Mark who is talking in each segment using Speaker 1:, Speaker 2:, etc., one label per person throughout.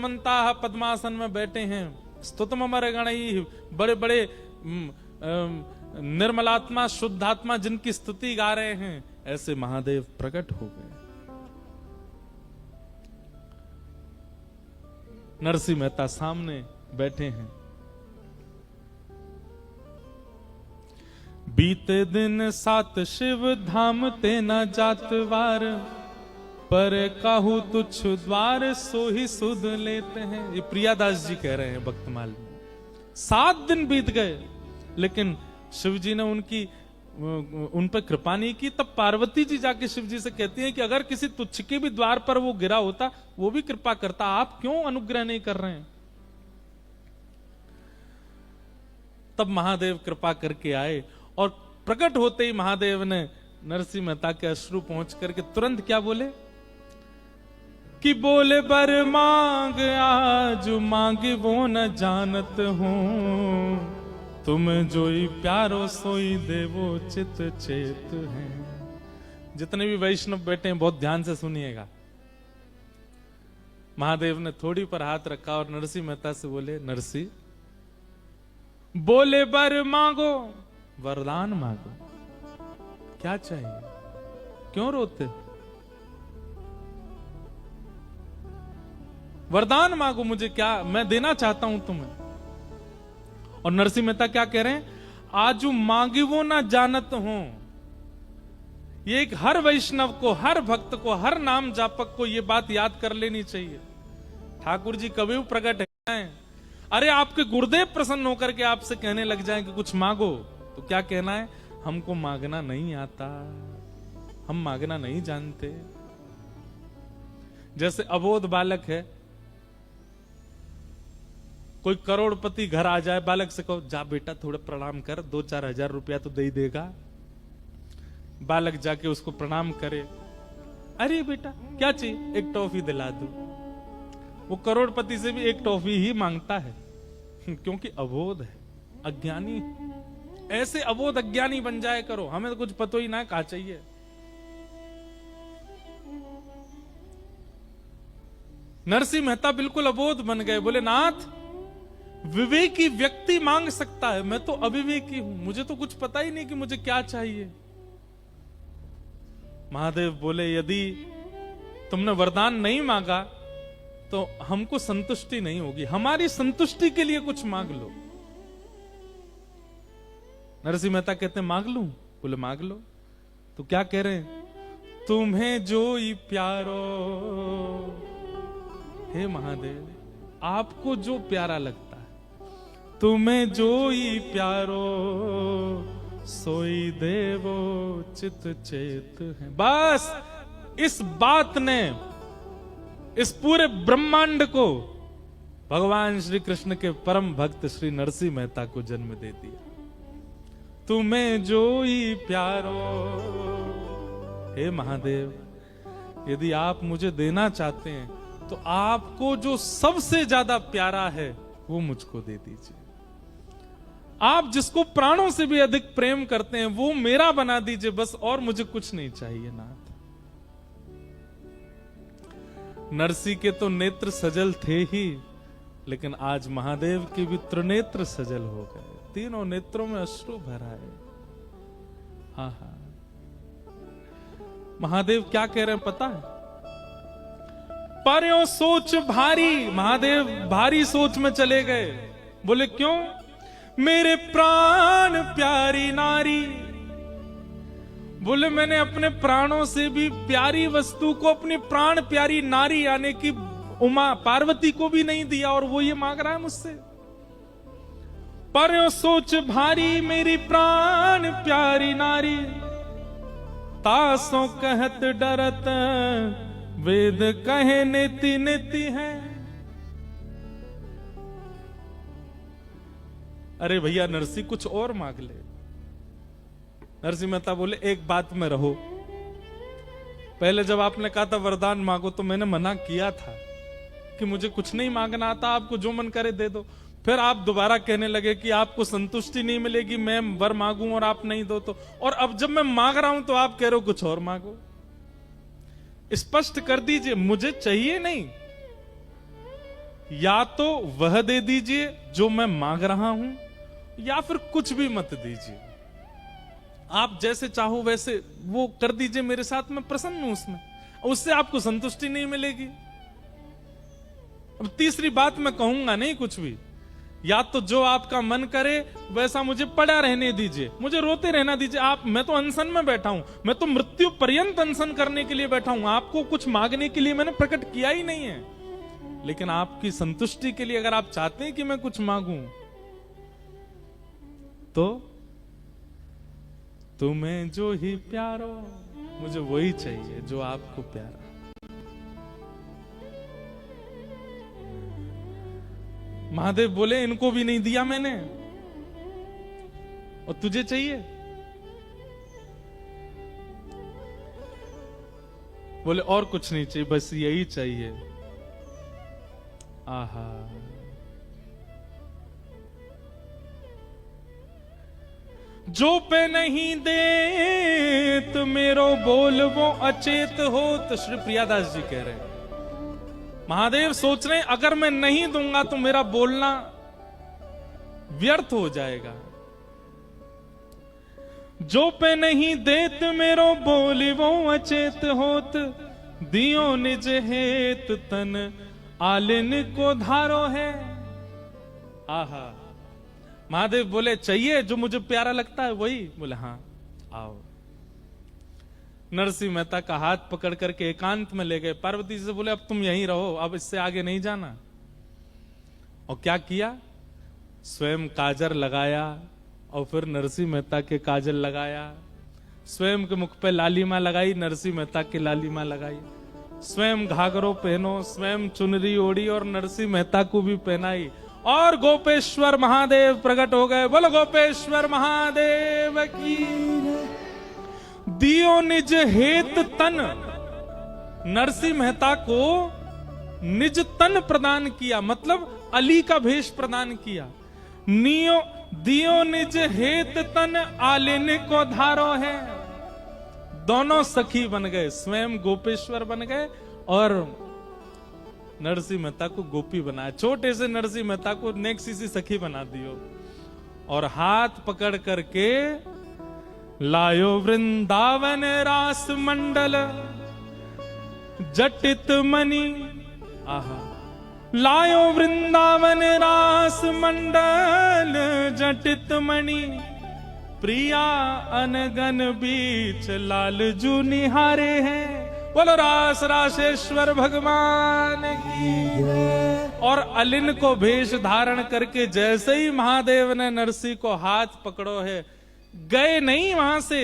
Speaker 1: समन्ताः पद्मासन में बैठे हैं, स्तुतम अमर गणैः, बड़े बड़े निर्मलात्मा शुद्धात्मा जिनकी स्तुति गा रहे हैं, ऐसे महादेव प्रकट हो गए। नरसिंह मेहता सामने बैठे हैं। बीते दिन सात शिव धाम ते न जात वार, पर काहू तुच्छ द्वार सो ही सुध लेते हैं। ये प्रियादास जी कह रहे हैं भक्तमाल में। 7 दिन बीत गए लेकिन शिव जी ने उन पर कृपा नहीं की। तब पार्वती जी जाके शिव जी से कहती हैं कि अगर किसी तुच्छ के भी द्वार पर वो गिरा होता वो भी कृपा करता, आप क्यों अनुग्रह नहीं कर रहे हैं। तब महादेव कृपा करके आए और प्रकट होते ही महादेव ने नरसिंह मेहता के अश्रु पहुंच करके तुरंत क्या बोले कि बोले बर मांग आज मांग वो न जानत हूं, तुम जोई प्यारो सोई देवो चित चेत है। जितने भी वैष्णव बैठे हैं बहुत ध्यान से सुनिएगा। महादेव ने थोड़ी पर हाथ रखा और नरसिंह मेहता से बोले, नरसिंह बोले बर मांगो, वरदान मांगो, क्या चाहिए, क्यों रोते, वरदान मांगो मुझे, क्या मैं देना चाहता हूं तुम्हें। और नरसिंह मेहता क्या कह रहे हैं, आजू मांगी वो ना जानत हूं। ये एक हर वैष्णव को, हर भक्त को, हर नाम जापक को ये बात याद कर लेनी चाहिए। ठाकुर जी कभी प्रकट है, अरे आपके गुरुदेव प्रसन्न होकर के आपसे कहने लग जाएं कि कुछ मांगो, तो क्या कहना है, हमको मांगना नहीं आता, हम मांगना नहीं जानते। जैसे अबोध बालक है, कोई करोड़पति घर आ जाए, बालक से कहो जा बेटा थोड़ा प्रणाम कर, 2-4 हजार रुपया तो दे ही देगा। बालक जाके उसको प्रणाम करे, अरे बेटा क्या चाहिए, एक टॉफी दिला दो। वो करोड़पति से भी एक टॉफी ही मांगता है, क्योंकि अबोध है, अज्ञानी। ऐसे अबोध अज्ञानी बन जाए करो, हमें तो कुछ पता ही ना कहा चाहिए। नरसिंह मेहता बिल्कुल अबोध बन गए, बोले नाथ विवेकी व्यक्ति मांग सकता है, मैं तो अविवेकी हूं, मुझे तो कुछ पता ही नहीं कि मुझे क्या चाहिए। महादेव बोले यदि तुमने वरदान नहीं मांगा तो हमको संतुष्टि नहीं होगी, हमारी संतुष्टि के लिए कुछ मांग लो। नरसिंह मेहता कहते हैं मांग लूं, बोले मांग लो। तो क्या कह रहे हैं, तुम्हें जो ही प्यारो, हे महादेव आपको जो प्यारा लगता है, तुम्हें जो ही प्यारो सोई देवो चित चेत है। बस इस बात ने इस पूरे ब्रह्मांड को भगवान श्री कृष्ण के परम भक्त श्री नरसिंह मेहता को जन्म दे दिया। तुम्हें जो ही प्यारो, हे महादेव यदि आप मुझे देना चाहते हैं तो आपको जो सबसे ज्यादा प्यारा है वो मुझको दे दीजिए। आप जिसको प्राणों से भी अधिक प्रेम करते हैं वो मेरा बना दीजिए, बस और मुझे कुछ नहीं चाहिए नाथ। नरसिंह के तो नेत्र सजल थे ही, लेकिन आज महादेव के भी त्रिनेत्र सजल हो गए, तीनों नेत्रों में अश्रु भरा है। हाँ हाँ, महादेव क्या कह रहे हैं पता है, पर्यो सोच भारी, महादेव भारी सोच में चले गए। बोले क्यों, मेरे प्राण प्यारी नारी, बोले मैंने अपने प्राणों से भी प्यारी वस्तु को, अपनी प्राण प्यारी नारी यानी कि उमा पार्वती को भी नहीं दिया, और वो ये मांग रहा है मुझसे। पर्यो सोच भारी मेरी प्राण प्यारी नारी, तासों कहत डरत वेद कहे नेति नेति है। अरे भैया नरसिंह कुछ और मांग ले। नरसिंह मेहता बोले एक बात में रहो, पहले जब आपने कहा था वरदान मांगो तो मैंने मना किया था कि मुझे कुछ नहीं मांगना आता, आपको जो मन करे दे दो। फिर आप दोबारा कहने लगे कि आपको संतुष्टि नहीं मिलेगी मैं वर मांगूं और आप नहीं दो तो, और अब जब मैं मांग रहा हूं तो आप कह रहे हो कुछ और मांगो। स्पष्ट कर दीजिए, मुझे चाहिए नहीं। या तो वह दे दीजिए जो मैं मांग रहा हूं, या फिर कुछ भी मत दीजिए। आप जैसे चाहो वैसे वो कर दीजिए मेरे साथ, मैं प्रसन्न हूं उसमें। उससे आपको संतुष्टि नहीं मिलेगी। अब तीसरी बात मैं कहूंगा नहीं कुछ भी, या तो जो आपका मन करे वैसा मुझे पड़ा रहने दीजिए, मुझे रोते रहना दीजिए। मैं तो अनशन में बैठा हूं, मैं तो मृत्यु पर्यंत अनशन करने के लिए बैठा हूं। आपको कुछ मांगने के लिए मैंने प्रकट किया ही नहीं है। लेकिन आपकी संतुष्टि के लिए अगर आप चाहते हैं कि मैं कुछ मांगूं, तो तुम्हें जो ही प्यारो, मुझे वही चाहिए जो आपको प्यारा। महादेव बोले इनको भी नहीं दिया मैंने, और तुझे चाहिए? बोले और कुछ नहीं चाहिए, बस यही चाहिए। आहा, जो पे नहीं दे तो मेरो बोल वो अचेत हो। तो श्री प्रियादास जी कह रहे हैं, महादेव सोच रहे हैं अगर मैं नहीं दूंगा तो मेरा बोलना व्यर्थ हो जाएगा। जो पे नहीं देत मेरो बोली वो अचेत होत, दियो निज हेत तन आलिन को धारो है। आहा, महादेव बोले चाहिए जो मुझे प्यारा लगता है वही? बोले हाँ आओ। नरसिंह मेहता का हाथ पकड़ करके एकांत में ले गए। पार्वती से बोले अब तुम यहीं रहो, अब इससे आगे नहीं जाना। और क्या किया? स्वयं काजर लगाया और फिर नरसिंह मेहता के काजल लगाया। स्वयं के मुख पे लालिमा लगाई, नरसिंह मेहता की लालिमा लगाई। स्वयं घाघरो पहनो, स्वयं चुनरी ओढ़ी और नरसिंह मेहता को भी पहनाई। और गोपेश्वर महादेव प्रकट हो गए। बोलो गोपेश्वर महादेव की। दियो निज हेत तन, नरसिंह मेहता को निज तन प्रदान किया, मतलब अली का भेष प्रदान किया। दियो निज हेत तन आलिन को धारो है। दोनों सखी बन गए, स्वयं गोपेश्वर बन गए और नरसिंह मेहता को गोपी बनाया। छोटे से नरसिंह मेहता को नेक्सी सी सखी बना दियो और हाथ पकड़ करके लायो वृंदावन रास मंडल जटित मणि। आहा, लायो वृंदावन रास मंडल जटित मणि, प्रिया अनगन बीच लाल जू निहारे हैं। बोलो रास रासेश्वर भगवान की। और अलिन को भेष धारण करके जैसे ही महादेव ने नरसिंह को हाथ पकड़ो है, गए नहीं वहां से,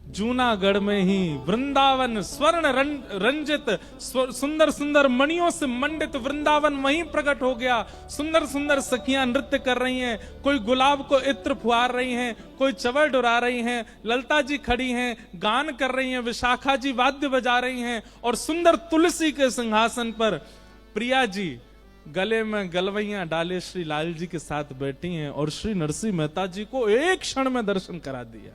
Speaker 1: जूनागढ़ में ही वृंदावन स्वर्ण रंजित सुंदर सुंदर मणियों से मंडित वृंदावन वहीं प्रकट हो गया। सुंदर सुंदर सखियां नृत्य कर रही हैं, कोई गुलाब को इत्र फुहार रही हैं, कोई चवर डुरा रही हैं, ललता जी खड़ी हैं गान कर रही हैं, विशाखा जी वाद्य बजा रही हैं, और सुंदर तुलसी के सिंहासन पर प्रिया जी गले में गलवैया डाले श्री लाल जी के साथ बैठी हैं और श्री नरसिंह मेहता जी को एक क्षण में दर्शन करा दिया,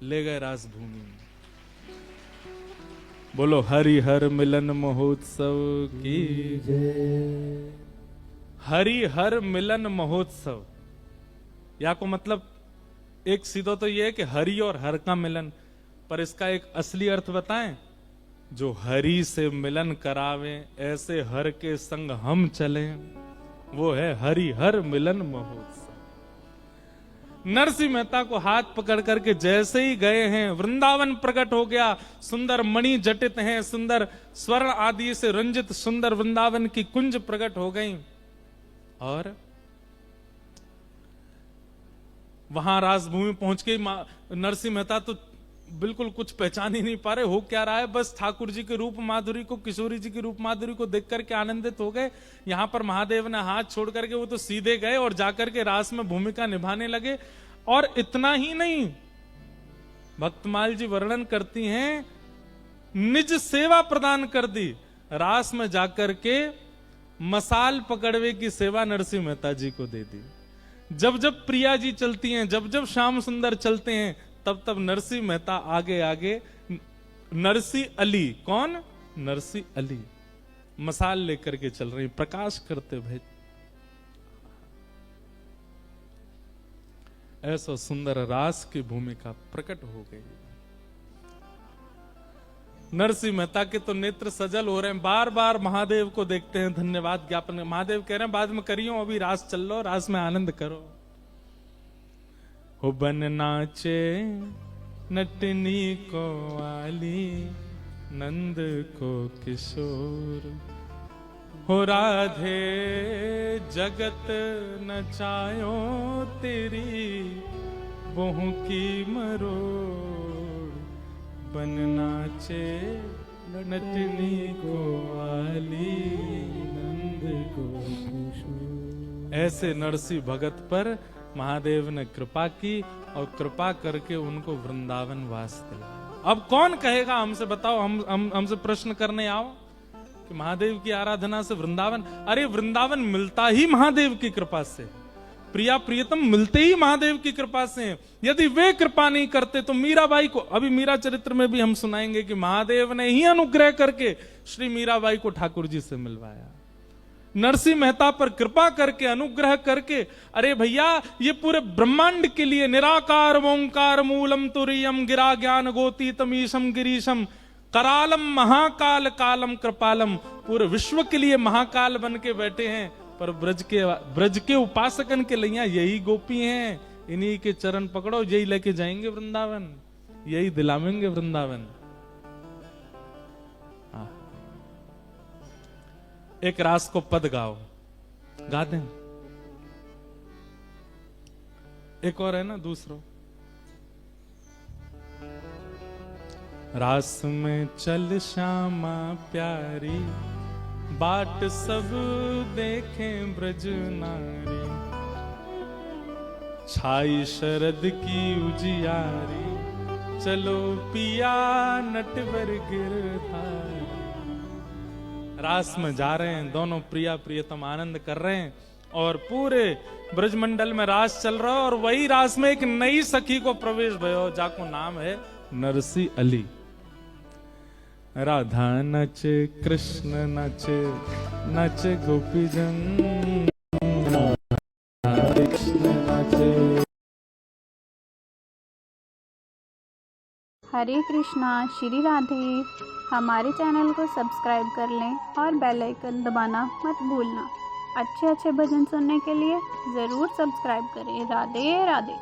Speaker 1: ले गए राजभूमि में। बोलो हरिहर मिलन महोत्सव की जय। हरिहर मिलन महोत्सव, या को मतलब एक सीधा तो ये है कि हरि और हर का मिलन, पर इसका एक असली अर्थ बताएं। जो हरि से मिलन करावे ऐसे हर के संग हम चलें, वो है हरिहर मिलन महोत्सव। नरसिंह मेहता को हाथ पकड़ करके जैसे ही गए हैं, वृंदावन प्रकट हो गया। सुंदर मणि जटित हैं, सुंदर स्वर्ण आदि से रंजित सुंदर वृंदावन की कुंज प्रकट हो गई। और वहां राजभूमि पहुंच के नरसिंह मेहता तो बिल्कुल कुछ पहचान ही नहीं पा रहे, हो क्या रहा है। बस ठाकुर जी के रूप माधुरी को, किशोरी जी की रूप माधुरी को देख करके आनंदित हो गए। यहां पर महादेव ने हाथ छोड़ करके वो तो सीधे गए और जाकर के रास में भूमिका निभाने लगे। और इतना ही नहीं, भक्तमाल जी वर्णन करती हैं, निज सेवा प्रदान कर दी। रास में जाकर के मसाल पकड़वे की सेवा नरसिंह मेहता जी को दे दी। जब जब प्रिया जी चलती हैं, जब जब श्याम सुंदर चलते हैं, तब तब नरसिंह मेहता आगे आगे। नरसिंह अली, कौन? नरसिंह अली। मसाल लेकर के चल रही, प्रकाश करते भाई। ऐसा सुंदर रास की भूमिका प्रकट हो गई। नरसिंह मेहता के तो नेत्र सजल हो रहे हैं, बार बार महादेव को देखते हैं, धन्यवाद ज्ञापन। महादेव कह रहे हैं बाद में करियो, अभी रास चल लो, रास में आनंद करो। हो बन नाचे नटनी को आली, नंद को किशोर, हो राधे जगत नचायो तेरी, बहु की मरोड़, बन नाचे नटनी को आली, नंद को किशोर। ऐसे नरसिंह भगत पर महादेव ने कृपा की और कृपा करके उनको वृंदावन वास दिलाया। अब कौन कहेगा हमसे, बताओ, हमसे प्रश्न करने आओ कि महादेव की आराधना से वृंदावन? अरे वृंदावन मिलता ही महादेव की कृपा से, प्रिया प्रियतम मिलते ही महादेव की कृपा से। यदि वे कृपा नहीं करते तो मीराबाई को, अभी मीरा चरित्र में भी हम सुनाएंगे कि महादेव ने ही अनुग्रह करके श्री मीराबाई को ठाकुर जी से मिलवाया। नरसिंह मेहता पर कृपा करके, अनुग्रह करके, अरे भैया ये पूरे ब्रह्मांड के लिए निराकार ओंकार मूलम तुरीयम गिरा ज्ञान गोती तमीशम गिरीशम करालम महाकाल कालम कृपालम, पूरे विश्व के लिए महाकाल बन के बैठे हैं। पर ब्रज के उपासकन के लिए यही गोपी हैं, इन्हीं के चरण पकड़ो, यही लेके जाएंगे वृंदावन, यही दिलावेंगे वृंदावन। एक रास को पद गाओ, गा दें। एक और है ना दूसरा, रास में चल श्यामा प्यारी, बाट सब देखें ब्रज नारी, छाई शरद की उजियारी, चलो पिया नटवर गिरधारी। रास में जा रहे हैं, दोनों प्रिया प्रियतम आनंद कर रहे हैं और पूरे ब्रजमंडल में रास चल रहा है। और वही रास में एक नई सखी को प्रवेश भयो, जाको नाम है नरसी अली। राधा नचे कृष्ण नचे, नचे गोपीजन, कृष्ण नचे।
Speaker 2: हरे कृष्णा, श्री राधे। हमारे चैनल को सब्सक्राइब कर लें और बेल आइकन दबाना मत भूलना। अच्छे अच्छे भजन सुनने के लिए ज़रूर सब्सक्राइब करें। राधे राधे।